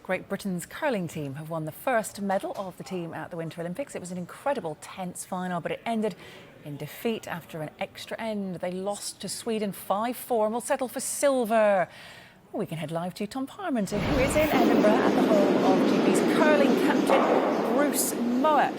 Great Britain's curling team have won the first medal of the team at the Winter Olympics. It was an incredible, tense final, but it ended in defeat after an extra end. They lost to Sweden 5-4 and will settle for silver. We can head live to Tom Parmenter, who is in Edinburgh at the home of GB's curling captain, Bruce Mouat.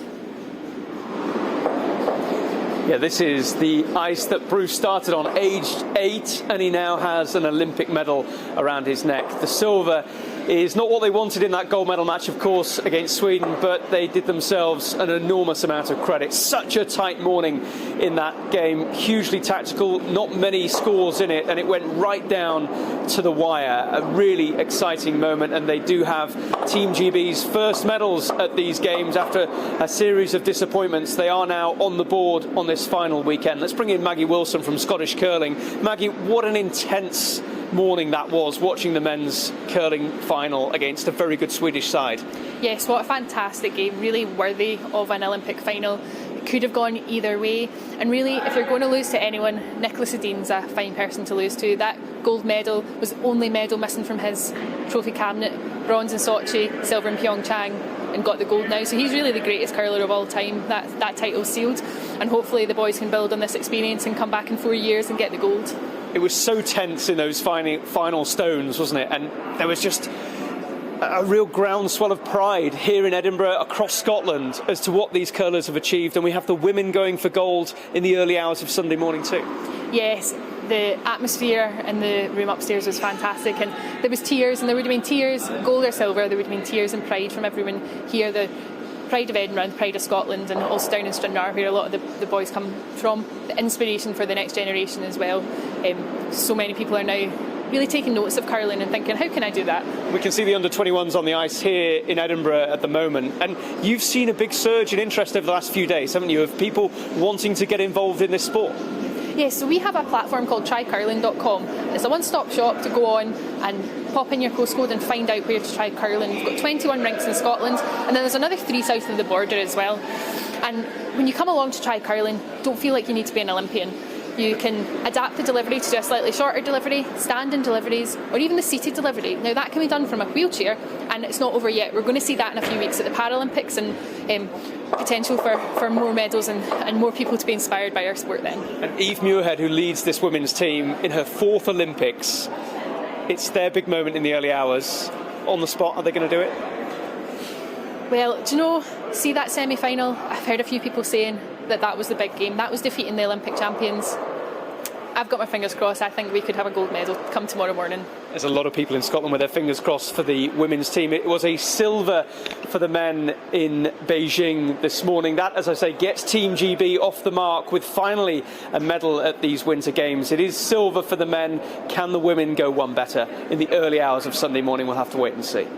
Yeah, this is the ice that Bruce started on, aged 8, and he now has an Olympic medal around his neck. The silver is not what they wanted in that gold medal match, of course, against Sweden, but they did themselves an enormous amount of credit. Such a tight morning in that game, hugely tactical, not many scores in it, and it went right down to the wire. A really exciting moment, and they do have Team GB's first medals at these games after a series of disappointments. They are now on the board on this final weekend. Let's bring in Maggie Wilson from Scottish Curling. Maggie, what an intense morning that was, watching the men's curling final against a very good Swedish side. Yes, what a fantastic game, really worthy of an Olympic final. It could have gone either way, and really, if you're going to lose to anyone, Niklas Edin's a fine person to lose to. That gold medal was the only medal missing from his trophy cabinet. Bronze in Sochi, silver in Pyeongchang, and got the gold now. So he's really the greatest curler of all time. That title's sealed, and hopefully the boys can build on this experience and come back in 4 years and get the gold. It was so tense in those final stones, wasn't it? And there was just a real groundswell of pride here in Edinburgh, across Scotland, as to what these curlers have achieved. And we have the women going for gold in the early hours of Sunday morning too. Yes, the atmosphere in the room upstairs was fantastic, and there was tears, and there would have been tears, gold or silver, there would have been tears and pride from everyone here. The pride of Edinburgh, the pride of Scotland, and also down in Stranraer, where a lot of the boys come from. The inspiration for the next generation as well. So many people are now really taking notice of curling and thinking, how can I do that? We can see the under-21s on the ice here in Edinburgh at the moment, and you've seen a big surge in interest over the last few days, haven't you, of people wanting to get involved in this sport? Yes, so we have a platform called trycurling.com. It's a one-stop shop to go on and pop in your postcode and find out where to try curling. We've got 21 rinks in Scotland, and then there's another 3 south of the border as well. And when you come along to try curling, don't feel like you need to be an Olympian. You can adapt the delivery to do a slightly shorter delivery, stand-in deliveries, or even the seated delivery. Now that can be done from a wheelchair, and it's not over yet. We're going to see that in a few weeks at the Paralympics, and potential for more medals and more people to be inspired by our sport then. And Eve Muirhead, who leads this women's team in her 4th Olympics, it's their big moment in the early hours. On the spot, are they going to do it? Well, do you know, see that semi-final? I've heard a few people saying that was the big game. That was defeating the Olympic champions. I've got my fingers crossed. I think we could have a gold medal come tomorrow morning. There's a lot of people in Scotland with their fingers crossed for the women's team. It was a silver for the men in Beijing this morning. That, as I say, gets Team GB off the mark with finally a medal at these Winter Games. It is silver for the men. Can the women go one better in the early hours of Sunday morning? We'll have to wait and see.